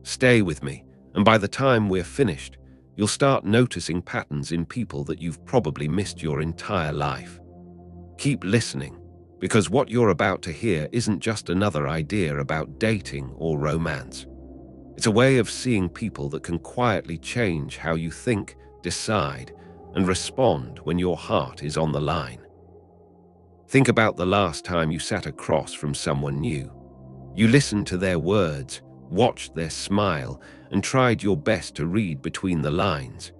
Stay with me, and by the time we're finished, you'll start noticing patterns in people that you've probably missed your entire life. Keep listening, because what you're about to hear isn't just another idea about dating or romance. It's a way of seeing people that can quietly change how you think, decide, and respond when your heart is on the line. Think about the last time you sat across from someone new. You listened to their words, watched their smile, and tried your best to read between the lines.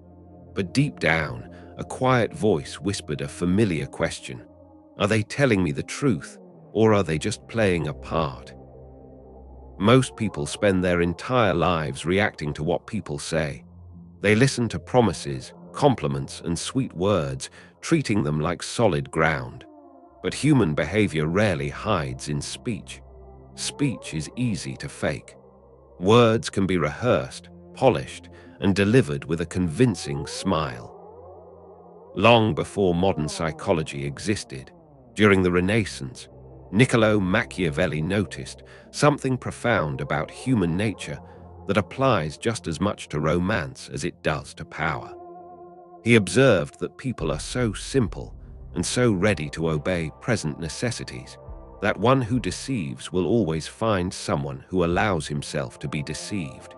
But deep down, a quiet voice whispered a familiar question. Are they telling me the truth, or are they just playing a part? Most people spend their entire lives reacting to what people say. They listen to promises, compliments, and sweet words, treating them like solid ground. But human behavior rarely hides in speech. Speech is easy to fake. Words can be rehearsed, polished, and delivered with a convincing smile. Long before modern psychology existed, during the Renaissance, Niccolo Machiavelli noticed something profound about human nature that applies just as much to romance as it does to power. He observed that people are so simple and so ready to obey present necessities that one who deceives will always find someone who allows himself to be deceived.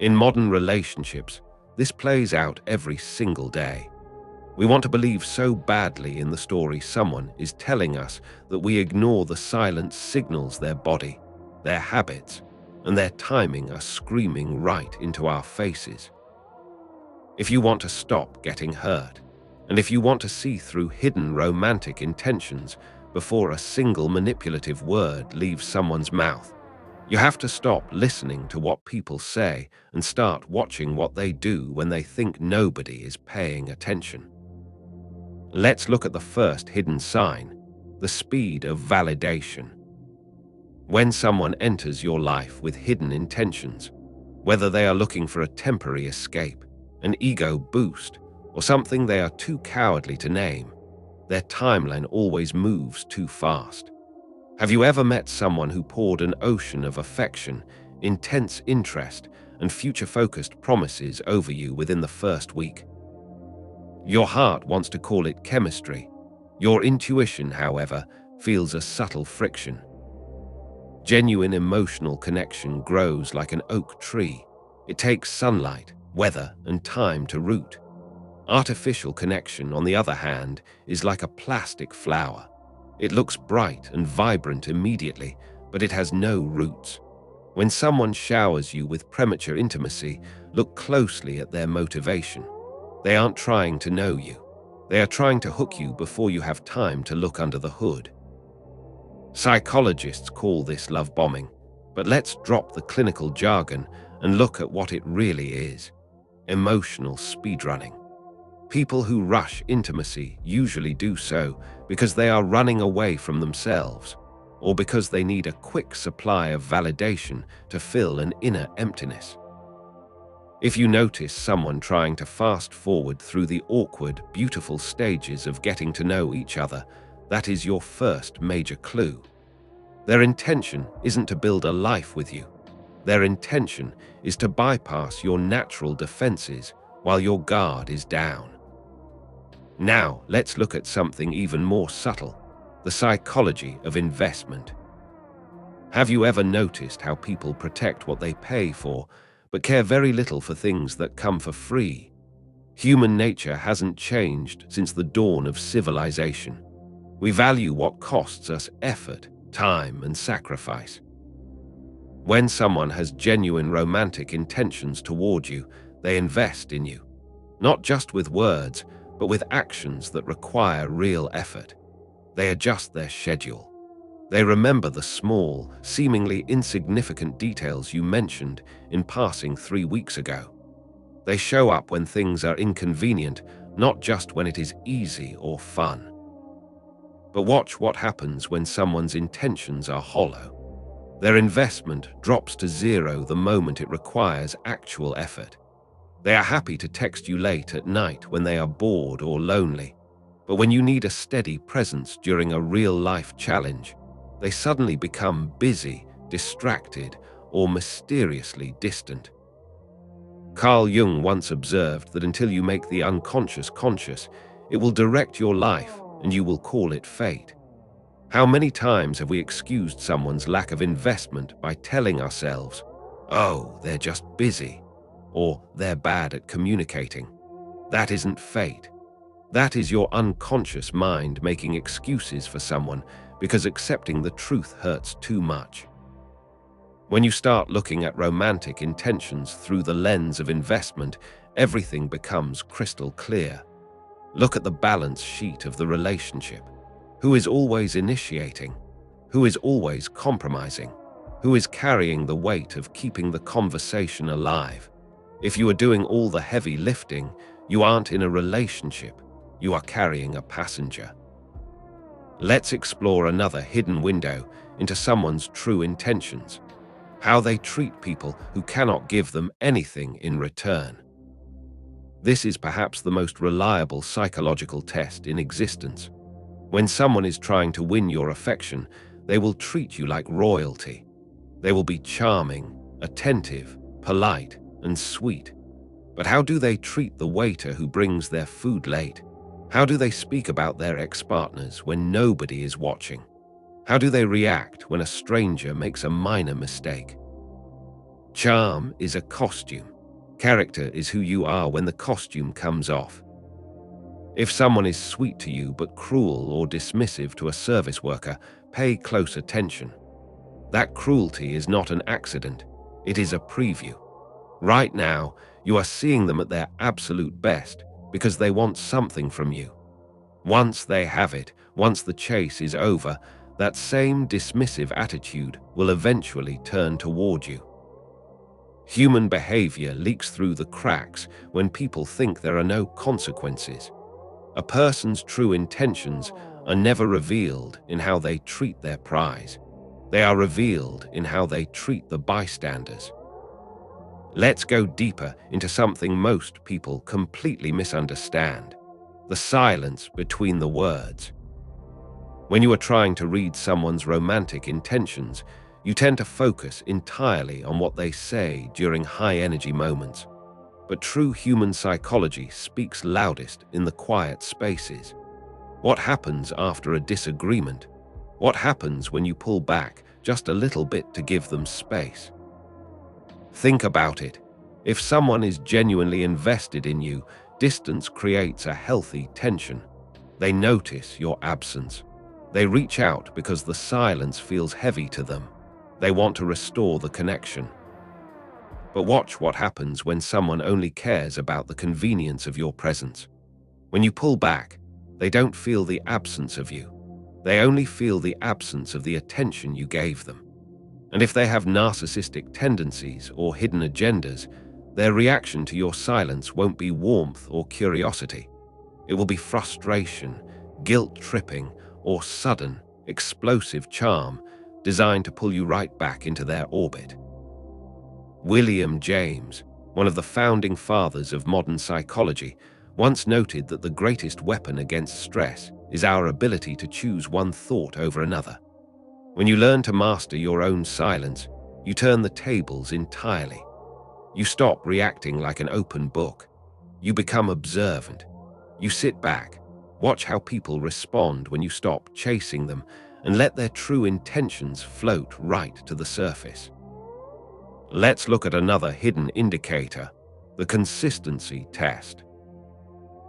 In modern relationships, this plays out every single day. We want to believe so badly in the story someone is telling us that we ignore the silent signals their body, their habits, and their timing are screaming right into our faces. If you want to stop getting hurt, and if you want to see through hidden romantic intentions before a single manipulative word leaves someone's mouth, you have to stop listening to what people say and start watching what they do when they think nobody is paying attention. Let's look at the first hidden sign, the speed of validation. When someone enters your life with hidden intentions, whether they are looking for a temporary escape, an ego boost, or something they are too cowardly to name, their timeline always moves too fast. Have you ever met someone who poured an ocean of affection, intense interest, and future-focused promises over you within the first week? Your heart wants to call it chemistry. Your intuition, however, feels a subtle friction. Genuine emotional connection grows like an oak tree. It takes sunlight, weather, and time to root. Artificial connection, on the other hand, is like a plastic flower. It looks bright and vibrant immediately, but it has no roots. When someone showers you with premature intimacy, look closely at their motivation. They aren't trying to know you. They are trying to hook you before you have time to look under the hood. Psychologists call this love bombing, but let's drop the clinical jargon and look at what it really is: emotional speedrunning. People who rush intimacy usually do so because they are running away from themselves, or because they need a quick supply of validation to fill an inner emptiness. If you notice someone trying to fast forward through the awkward, beautiful stages of getting to know each other, that is your first major clue. Their intention isn't to build a life with you. Their intention is to bypass your natural defenses while your guard is down. Now, let's look at something even more subtle: the psychology of investment. Have you ever noticed how people protect what they pay for, but care very little for things that come for free? Human nature hasn't changed since the dawn of civilization. We value what costs us effort, time, and sacrifice. When someone has genuine romantic intentions toward you, they invest in you, not just with words, but with actions that require real effort. They adjust their schedule. They remember the small, seemingly insignificant details you mentioned in passing 3 weeks ago. They show up when things are inconvenient, not just when it is easy or fun. But watch what happens when someone's intentions are hollow. Their investment drops to zero the moment it requires actual effort. They are happy to text you late at night when they are bored or lonely, but when you need a steady presence during a real-life challenge, they suddenly become busy, distracted, or mysteriously distant. Carl Jung once observed that until you make the unconscious conscious, it will direct your life and you will call it fate. How many times have we excused someone's lack of investment by telling ourselves, "Oh, they're just busy," or "they're bad at communicating"? That isn't fate. That is your unconscious mind making excuses for someone because accepting the truth hurts too much. When you start looking at romantic intentions through the lens of investment, everything becomes crystal clear. Look at the balance sheet of the relationship. Who is always initiating? Who is always compromising? Who is carrying the weight of keeping the conversation alive? If you are doing all the heavy lifting, you aren't in a relationship. You are carrying a passenger. Let's explore another hidden window into someone's true intentions. How they treat people who cannot give them anything in return. This is perhaps the most reliable psychological test in existence. When someone is trying to win your affection, they will treat you like royalty. They will be charming, attentive, polite, and sweet. But how do they treat the waiter who brings their food late? How do they speak about their ex-partners when nobody is watching? How do they react when a stranger makes a minor mistake? Charm is a costume. Character is who you are when the costume comes off. If someone is sweet to you but cruel or dismissive to a service worker, pay close attention. That cruelty is not an accident. It is a preview. Right now, you are seeing them at their absolute best because they want something from you. Once they have it, once the chase is over, that same dismissive attitude will eventually turn toward you. Human behavior leaks through the cracks when people think there are no consequences. A person's true intentions are never revealed in how they treat their prize. They are revealed in how they treat the bystanders. Let's go deeper into something most people completely misunderstand: the silence between the words. When you are trying to read someone's romantic intentions, you tend to focus entirely on what they say during high-energy moments. But true human psychology speaks loudest in the quiet spaces. What happens after a disagreement? What happens when you pull back just a little bit to give them space? Think about it. If someone is genuinely invested in you, distance creates a healthy tension. They notice your absence. They reach out because the silence feels heavy to them. They want to restore the connection. But watch what happens when someone only cares about the convenience of your presence. When you pull back, they don't feel the absence of you. They only feel the absence of the attention you gave them. And if they have narcissistic tendencies or hidden agendas, their reaction to your silence won't be warmth or curiosity. It will be frustration, guilt-tripping, or sudden, explosive charm designed to pull you right back into their orbit. William James, one of the founding fathers of modern psychology, once noted that the greatest weapon against stress is our ability to choose one thought over another. When you learn to master your own silence, you turn the tables entirely. You stop reacting like an open book. You become observant. You sit back, watch how people respond when you stop chasing them, and let their true intentions float right to the surface. Let's look at another hidden indicator: the consistency test.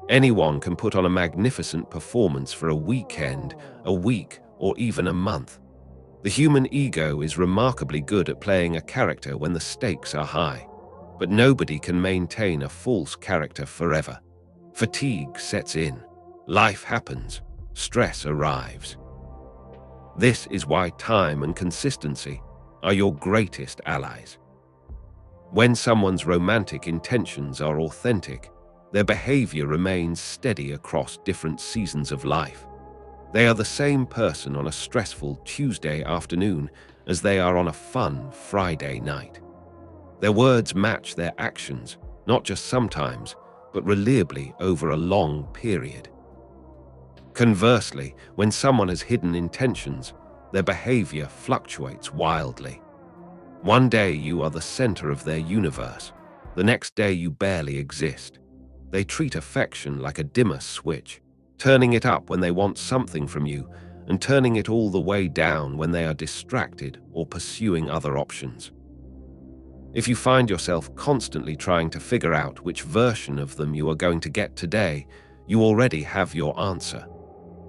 Anyone can put on a magnificent performance for a weekend, a week, or even a month. The human ego is remarkably good at playing a character when the stakes are high, but nobody can maintain a false character forever. Fatigue sets in, life happens, stress arrives. This is why time and consistency are your greatest allies. When someone's romantic intentions are authentic, their behavior remains steady across different seasons of life. They are the same person on a stressful Tuesday afternoon as they are on a fun Friday night. Their words match their actions, not just sometimes, but reliably over a long period. Conversely, when someone has hidden intentions, their behavior fluctuates wildly. One day you are the center of their universe. The next day you barely exist. They treat affection like a dimmer switch, turning it up when they want something from you and turning it all the way down when they are distracted or pursuing other options. If you find yourself constantly trying to figure out which version of them you are going to get today, you already have your answer.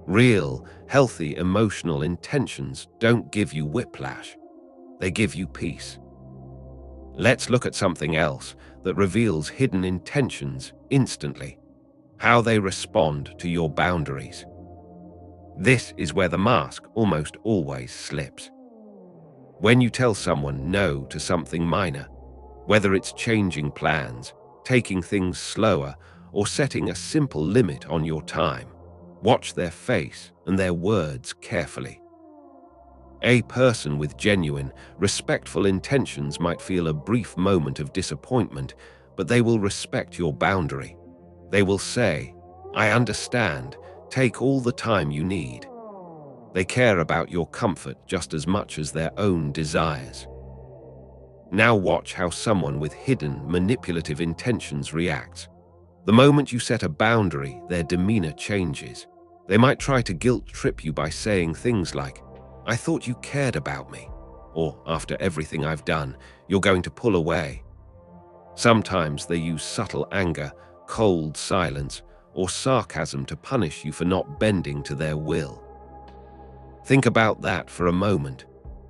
Real, healthy emotional intentions don't give you whiplash. They give you peace. Let's look at something else that reveals hidden intentions instantly: how they respond to your boundaries. This is where the mask almost always slips. When you tell someone no to something minor, whether it's changing plans, taking things slower, or setting a simple limit on your time, watch their face and their words carefully. A person with genuine, respectful intentions might feel a brief moment of disappointment, but they will respect your boundary. They will say, "I understand, take all the time you need." They care about your comfort just as much as their own desires. Now watch how someone with hidden, manipulative intentions reacts. The moment you set a boundary, their demeanor changes. They might try to guilt-trip you by saying things like, "I thought you cared about me," or "After everything I've done, you're going to pull away." Sometimes they use subtle anger, cold silence, or sarcasm to punish you for not bending to their will. Think about that for a moment.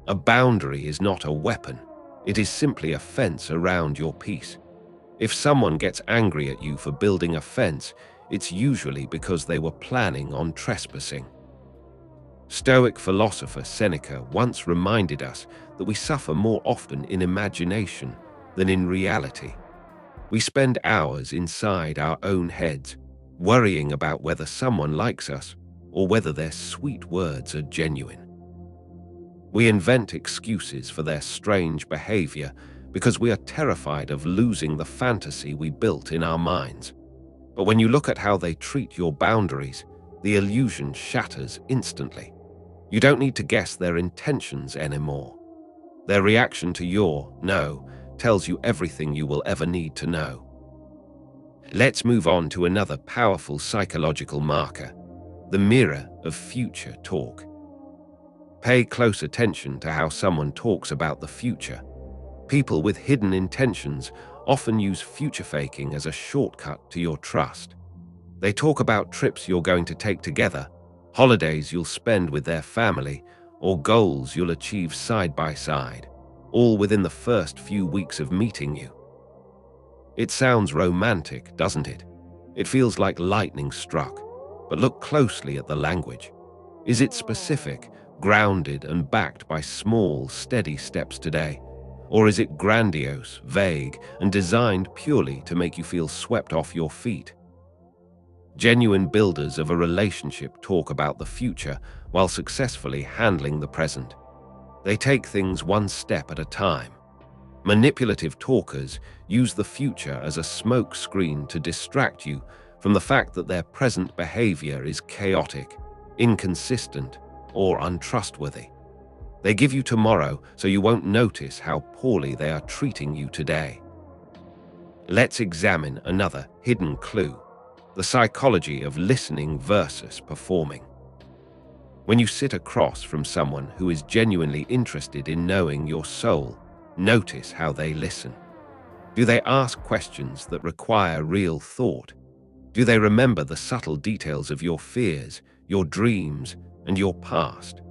A boundary is not a weapon. It is simply a fence around your peace. If someone gets angry at you for building a fence, it's usually because they were planning on trespassing. Stoic philosopher Seneca once reminded us that we suffer more often in imagination than in reality. We spend hours inside our own heads, worrying about whether someone likes us or whether their sweet words are genuine. We invent excuses for their strange behavior because we are terrified of losing the fantasy we built in our minds. But when you look at how they treat your boundaries, the illusion shatters instantly. You don't need to guess their intentions anymore. Their reaction to your no tells you everything you will ever need to know. Let's move on to another powerful psychological marker: the mirror of future talk. Pay close attention to how someone talks about the future. People with hidden intentions often use future faking as a shortcut to your trust. They talk about trips you're going to take together, holidays you'll spend with their family, or goals you'll achieve side by side, all within the first few weeks of meeting you. It sounds romantic, doesn't it? It feels like lightning struck. But look closely at the language. Is it specific, grounded, and backed by small, steady steps today? Or is it grandiose, vague, and designed purely to make you feel swept off your feet? Genuine builders of a relationship talk about the future while successfully handling the present. They take things one step at a time. Manipulative talkers use the future as a smoke screen to distract you from the fact that their present behavior is chaotic, inconsistent, or untrustworthy. They give you tomorrow so you won't notice how poorly they are treating you today. Let's examine another hidden clue: the psychology of listening versus performing. When you sit across from someone who is genuinely interested in knowing your soul, notice how they listen. Do they ask questions that require real thought? Do they remember the subtle details of your fears, your dreams, and your past?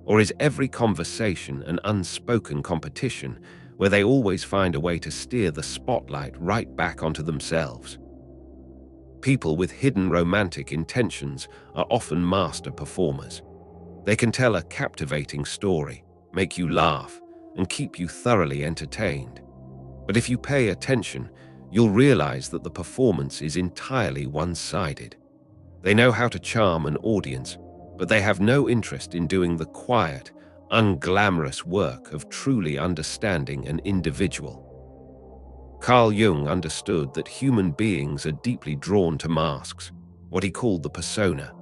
Or is every conversation an unspoken competition where they always find a way to steer the spotlight right back onto themselves? People with hidden romantic intentions are often master performers. They can tell a captivating story, make you laugh, and keep you thoroughly entertained. But if you pay attention, you'll realize that the performance is entirely one-sided. They know how to charm an audience, but they have no interest in doing the quiet, unglamorous work of truly understanding an individual. Carl Jung understood that human beings are deeply drawn to masks, what he called the persona.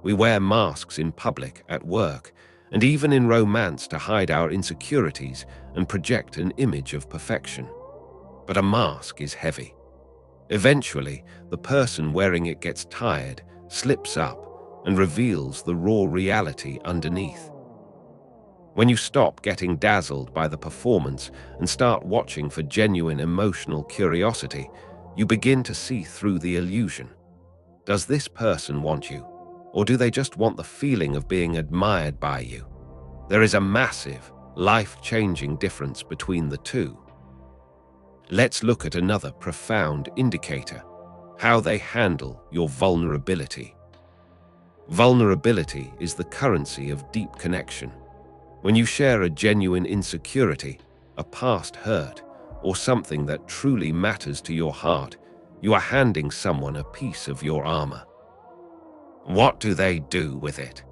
We wear masks in public, at work, and even in romance to hide our insecurities and project an image of perfection. But a mask is heavy. Eventually, the person wearing it gets tired, slips up, and reveals the raw reality underneath. When you stop getting dazzled by the performance and start watching for genuine emotional curiosity, you begin to see through the illusion. Does this person want you, or do they just want the feeling of being admired by you? There is a massive, life-changing difference between the two. Let's look at another profound indicator: how they handle your vulnerability. Vulnerability is the currency of deep connection. When you share a genuine insecurity, a past hurt, or something that truly matters to your heart, you are handing someone a piece of your armor. What do they do with it?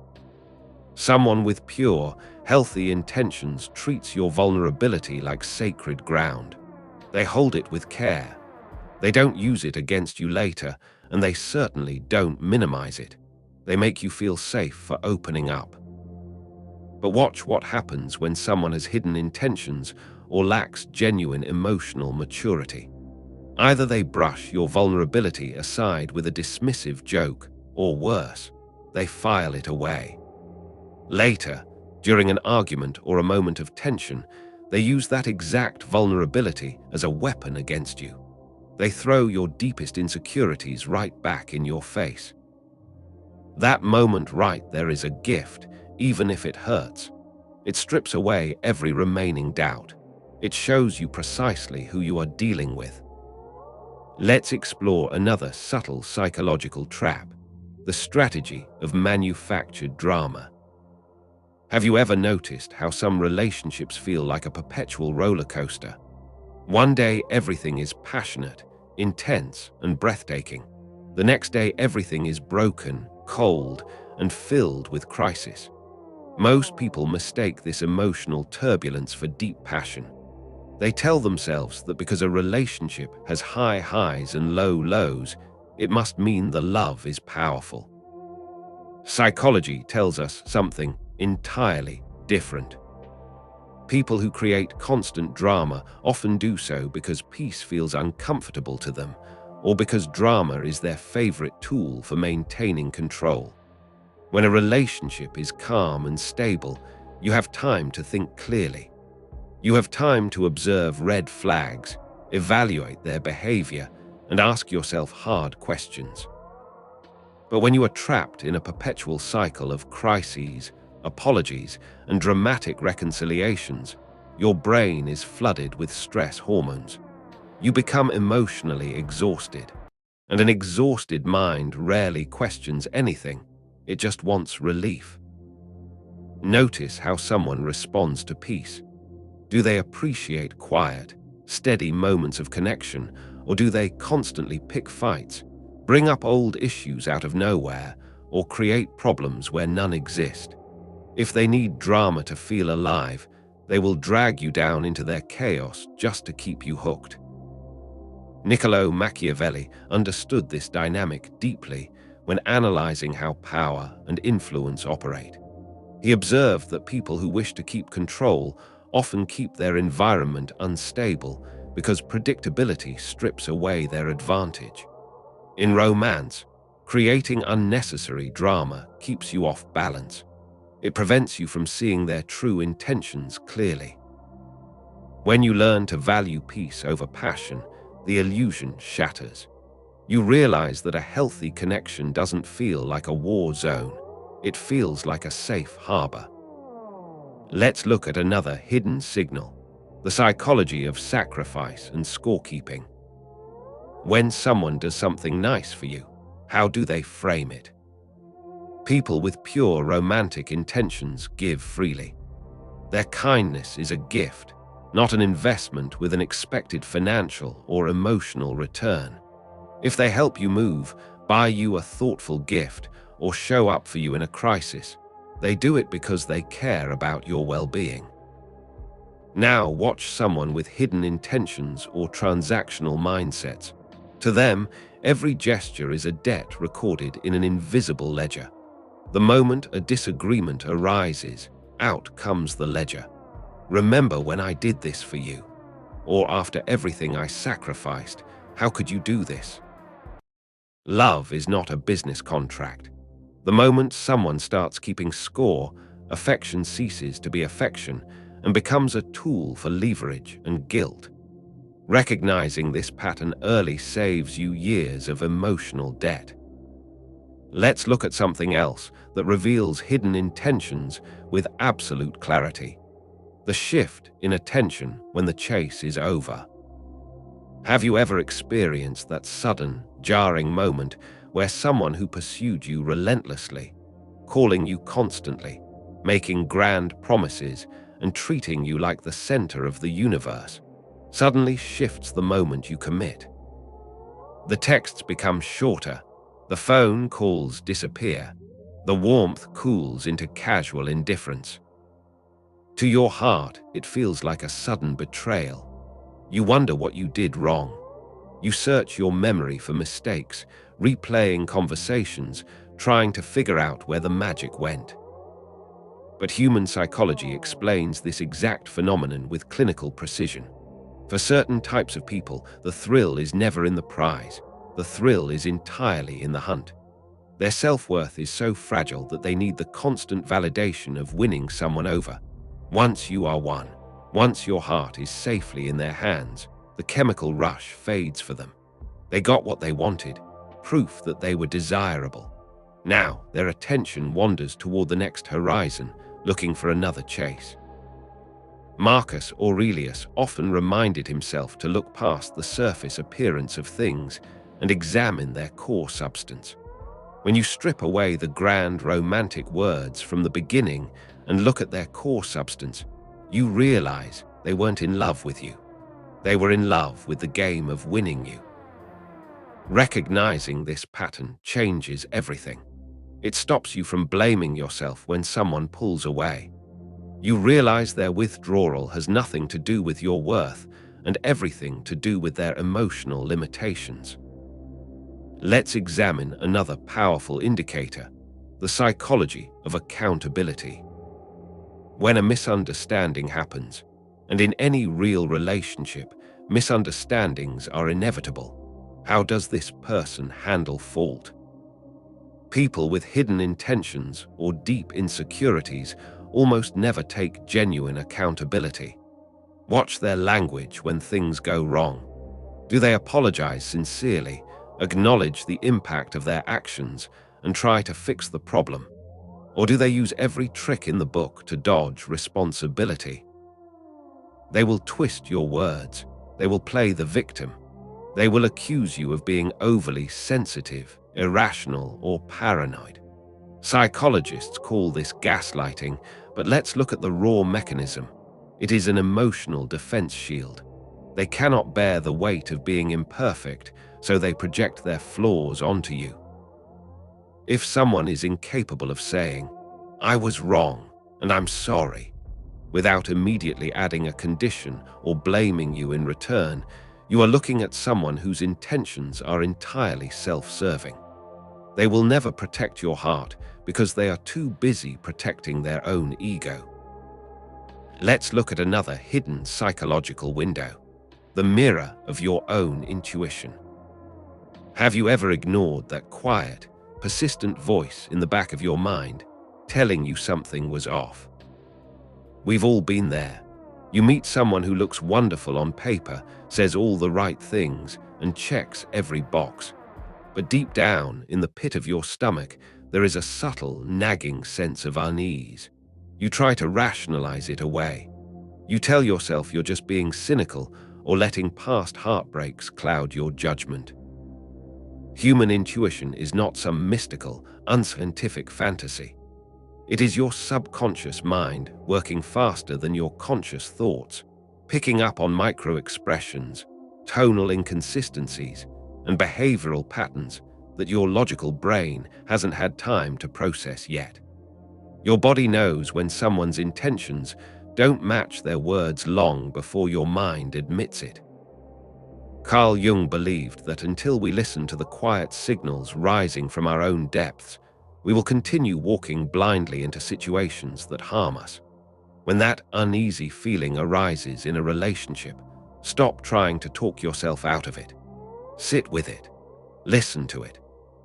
Someone with pure, healthy intentions treats your vulnerability like sacred ground. They hold it with care. They don't use it against you later, and they certainly don't minimize it. They make you feel safe for opening up. But watch what happens when someone has hidden intentions or lacks genuine emotional maturity. Either they brush your vulnerability aside with a dismissive joke, or worse, they file it away. Later, during an argument or a moment of tension, they use that exact vulnerability as a weapon against you. They throw your deepest insecurities right back in your face. That moment right there is a gift, even if it hurts. It strips away every remaining doubt. It shows you precisely who you are dealing with. Let's explore another subtle psychological trap: the strategy of manufactured drama. Have you ever noticed how some relationships feel like a perpetual roller coaster? One day everything is passionate, intense, and breathtaking. The next day everything is broken, cold, and filled with crisis. Most people mistake this emotional turbulence for deep passion. They tell themselves that because a relationship has high highs and low lows, it must mean the love is powerful. Psychology tells us something entirely different. People who create constant drama often do so because peace feels uncomfortable to them, or because drama is their favorite tool for maintaining control. When a relationship is calm and stable, you have time to think clearly. You have time to observe red flags, evaluate their behavior, and ask yourself hard questions. But when you are trapped in a perpetual cycle of crises, apologies, and dramatic reconciliations, your brain is flooded with stress hormones. You become emotionally exhausted, and an exhausted mind rarely questions anything. It just wants relief. Notice how someone responds to peace. Do they appreciate quiet, steady moments of connection, or do they constantly pick fights, bring up old issues out of nowhere, or create problems where none exist? If they need drama to feel alive, they will drag you down into their chaos just to keep you hooked. Machiavelli understood this dynamic deeply when analyzing how power and influence operate. He observed that people who wish to keep control often keep their environment unstable because predictability strips away their advantage. In romance, creating unnecessary drama keeps you off balance. It prevents you from seeing their true intentions clearly. When you learn to value peace over passion, the illusion shatters. You realize that a healthy connection doesn't feel like a war zone. It feels like a safe harbor. Let's look at another hidden signal: the psychology of sacrifice and scorekeeping. When someone does something nice for you, how do they frame it? People with pure romantic intentions give freely. Their kindness is a gift, not an investment with an expected financial or emotional return. If they help you move, buy you a thoughtful gift, or show up for you in a crisis, they do it because they care about your well-being. Now watch someone with hidden intentions or transactional mindsets. To them, every gesture is a debt recorded in an invisible ledger. The moment a disagreement arises, Out comes the ledger. Remember when I did this for you? Or after everything I sacrificed, how could you do this? Love is not a business contract. The moment someone starts keeping score, affection ceases to be affection and becomes a tool for leverage and guilt. Recognizing this pattern early saves you years of emotional debt. Let's look at something else that reveals hidden intentions with absolute clarity. The shift in attention when the chase is over. Have you ever experienced that sudden, jarring moment where someone who pursued you relentlessly, calling you constantly, making grand promises, and treating you like the center of the universe, suddenly shifts the moment you commit? The texts become shorter, the phone calls disappear, the warmth cools into casual indifference. To your heart, it feels like a sudden betrayal. You wonder what you did wrong. You search your memory for mistakes, replaying conversations, trying to figure out where the magic went. But human psychology explains this exact phenomenon with clinical precision. For certain types of people, the thrill is never in the prize. The thrill is entirely in the hunt. Their self-worth is so fragile that they need the constant validation of winning someone over. Once you are won, once your heart is safely in their hands, the chemical rush fades for them. They got what they wanted, proof that they were desirable. Now, their attention wanders toward the next horizon, looking for another chase. Marcus Aurelius often reminded himself to look past the surface appearance of things and examine their core substance. When you strip away the grand romantic words from the beginning and look at their core substance, you realize they weren't in love with you. They were in love with the game of winning you. Recognizing this pattern changes everything. It stops you from blaming yourself when someone pulls away. You realize their withdrawal has nothing to do with your worth and everything to do with their emotional limitations. Let's examine another powerful indicator, the psychology of accountability. When a misunderstanding happens, and in any real relationship, misunderstandings are inevitable, how does this person handle fault? People with hidden intentions or deep insecurities almost never take genuine accountability. Watch their language when things go wrong. Do they apologize sincerely, acknowledge the impact of their actions, and try to fix the problem? Or do they use every trick in the book to dodge responsibility? They will twist your words. They will play the victim. They will accuse you of being overly sensitive, irrational, or paranoid. Psychologists call this gaslighting, but let's look at the raw mechanism. It is an emotional defense shield. They cannot bear the weight of being imperfect, so they project their flaws onto you. If someone is incapable of saying, "I was wrong, and I'm sorry," without immediately adding a condition or blaming you in return, you are looking at someone whose intentions are entirely self-serving. They will never protect your heart because they are too busy protecting their own ego. Let's look at another hidden psychological window, the mirror of your own intuition. Have you ever ignored that quiet, persistent voice in the back of your mind telling you something was off? We've all been there. You meet someone who looks wonderful on paper, says all the right things, and checks every box. But deep down, in the pit of your stomach, there is a subtle, nagging sense of unease. You try to rationalize it away. You tell yourself you're just being cynical or letting past heartbreaks cloud your judgment. Human intuition is not some mystical, unscientific fantasy. It is your subconscious mind working faster than your conscious thoughts, picking up on micro-expressions, tonal inconsistencies, and behavioral patterns that your logical brain hasn't had time to process yet. Your body knows when someone's intentions don't match their words long before your mind admits it. Carl Jung believed that until we listen to the quiet signals rising from our own depths, we will continue walking blindly into situations that harm us. When that uneasy feeling arises in a relationship, stop trying to talk yourself out of it. Sit with it. Listen to it.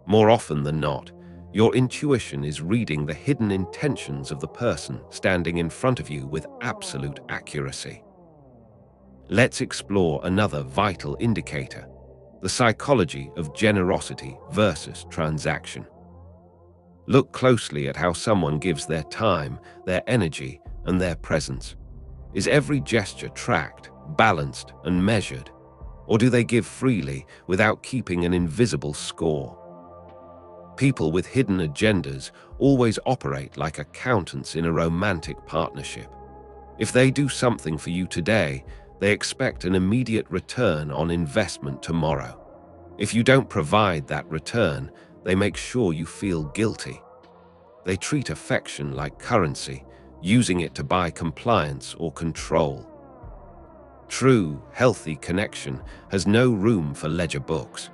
More often than not, your intuition is reading the hidden intentions of the person standing in front of you with absolute accuracy. Let's explore another vital indicator: the psychology of generosity versus transaction. Look closely at how someone gives their time, their energy, and their presence. Is every gesture tracked, balanced, and measured? Or do they give freely without keeping an invisible score? People with hidden agendas always operate like accountants in a romantic partnership. If they do something for you today, they expect an immediate return on investment tomorrow. If you don't provide that return, they make sure you feel guilty. They treat affection like currency, using it to buy compliance or control. True, healthy connection has no room for ledger books.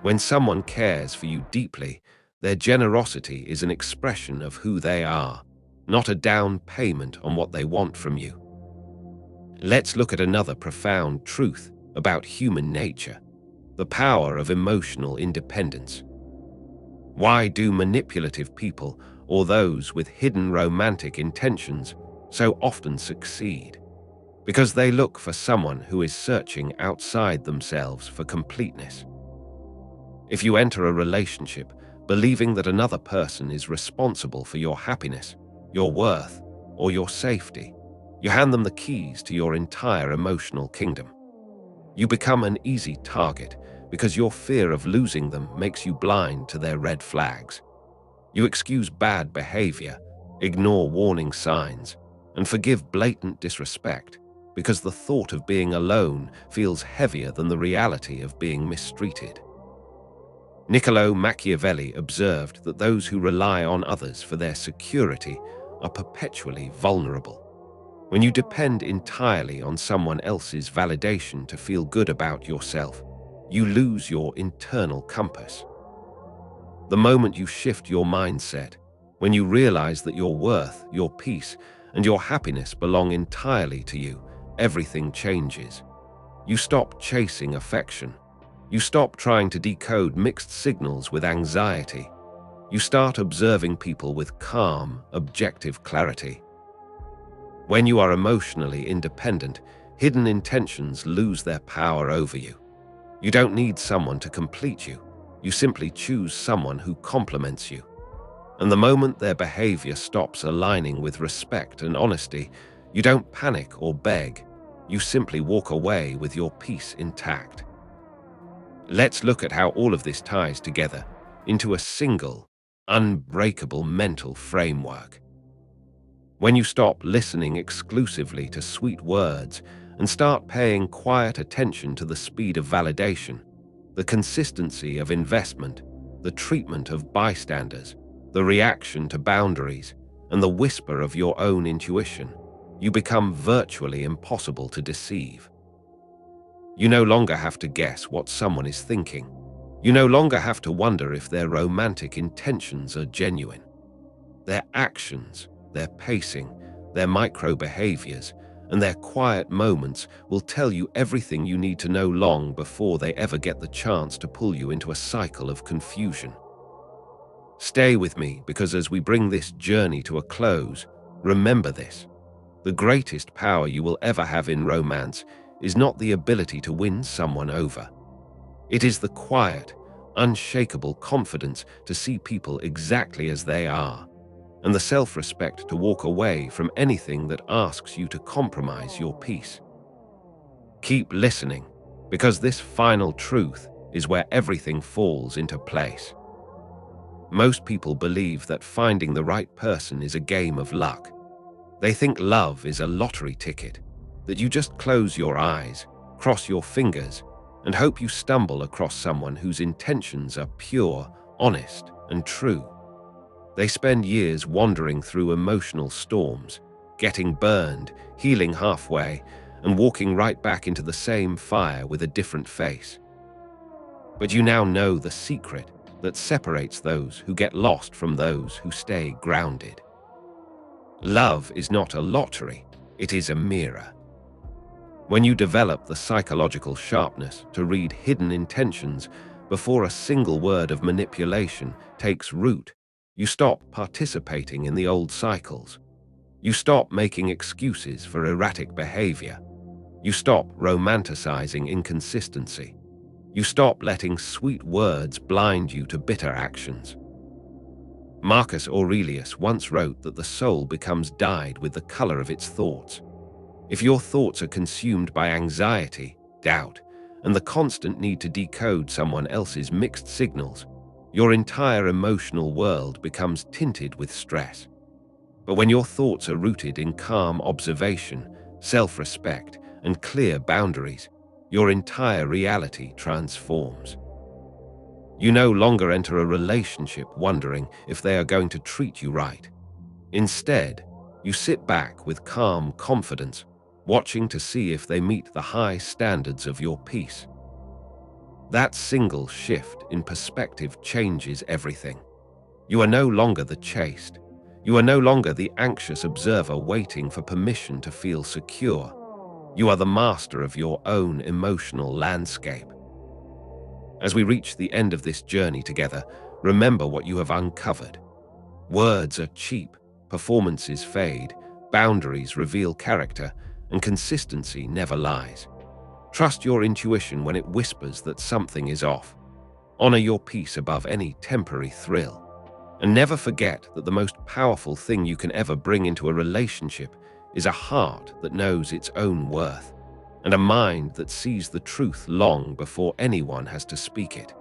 When someone cares for you deeply, their generosity is an expression of who they are, not a down payment on what they want from you. Let's look at another profound truth about human nature: the power of emotional independence. Why do manipulative people, or those with hidden romantic intentions, so often succeed? Because they look for someone who is searching outside themselves for completeness. If you enter a relationship believing that another person is responsible for your happiness, your worth, or your safety, you hand them the keys to your entire emotional kingdom. You become an easy target because your fear of losing them makes you blind to their red flags. You excuse bad behavior, ignore warning signs, and forgive blatant disrespect because the thought of being alone feels heavier than the reality of being mistreated. Niccolo Machiavelli observed that those who rely on others for their security are perpetually vulnerable. When you depend entirely on someone else's validation to feel good about yourself, you lose your internal compass. The moment you shift your mindset, when you realize that your worth, your peace, and your happiness belong entirely to you, everything changes. You stop chasing affection. You stop trying to decode mixed signals with anxiety. You start observing people with calm, objective clarity. When you are emotionally independent, hidden intentions lose their power over you. You don't need someone to complete you. You simply choose someone who complements you. And the moment their behavior stops aligning with respect and honesty, you don't panic or beg. You simply walk away with your peace intact. Let's look at how all of this ties together into a single, unbreakable mental framework. When you stop listening exclusively to sweet words and start paying quiet attention to the speed of validation, the consistency of investment, the treatment of bystanders, the reaction to boundaries, and the whisper of your own intuition, you become virtually impossible to deceive. You no longer have to guess what someone is thinking. You no longer have to wonder if their romantic intentions are genuine. Their actions, their pacing, their micro-behaviors, and their quiet moments will tell you everything you need to know long before they ever get the chance to pull you into a cycle of confusion. Stay with me, because as we bring this journey to a close, remember this: the greatest power you will ever have in romance is not the ability to win someone over. It is the quiet, unshakable confidence to see people exactly as they are, and the self-respect to walk away from anything that asks you to compromise your peace. Keep listening, because this final truth is where everything falls into place. Most people believe that finding the right person is a game of luck. They think love is a lottery ticket, that you just close your eyes, cross your fingers, and hope you stumble across someone whose intentions are pure, honest, and true. They spend years wandering through emotional storms, getting burned, healing halfway, and walking right back into the same fire with a different face. But you now know the secret: that separates those who get lost from those who stay grounded. Love is not a lottery, it is a mirror. When you develop the psychological sharpness to read hidden intentions before a single word of manipulation takes root, you stop participating in the old cycles. You stop making excuses for erratic behavior. You stop romanticizing inconsistency. You stop letting sweet words blind you to bitter actions. Marcus Aurelius once wrote that the soul becomes dyed with the color of its thoughts. If your thoughts are consumed by anxiety, doubt, and the constant need to decode someone else's mixed signals, your entire emotional world becomes tinted with stress. But when your thoughts are rooted in calm observation, self-respect, and clear boundaries, your entire reality transforms. You no longer enter a relationship wondering if they are going to treat you right. Instead, you sit back with calm confidence, watching to see if they meet the high standards of your peace. That single shift in perspective changes everything. You are no longer the chased. You are no longer the anxious observer waiting for permission to feel secure. You are the master of your own emotional landscape. As we reach the end of this journey together, remember what you have uncovered. Words are cheap, performances fade, boundaries reveal character, and consistency never lies. Trust your intuition when it whispers that something is off. Honor your peace above any temporary thrill. And never forget that the most powerful thing you can ever bring into a relationship is a heart that knows its own worth, and a mind that sees the truth long before anyone has to speak it.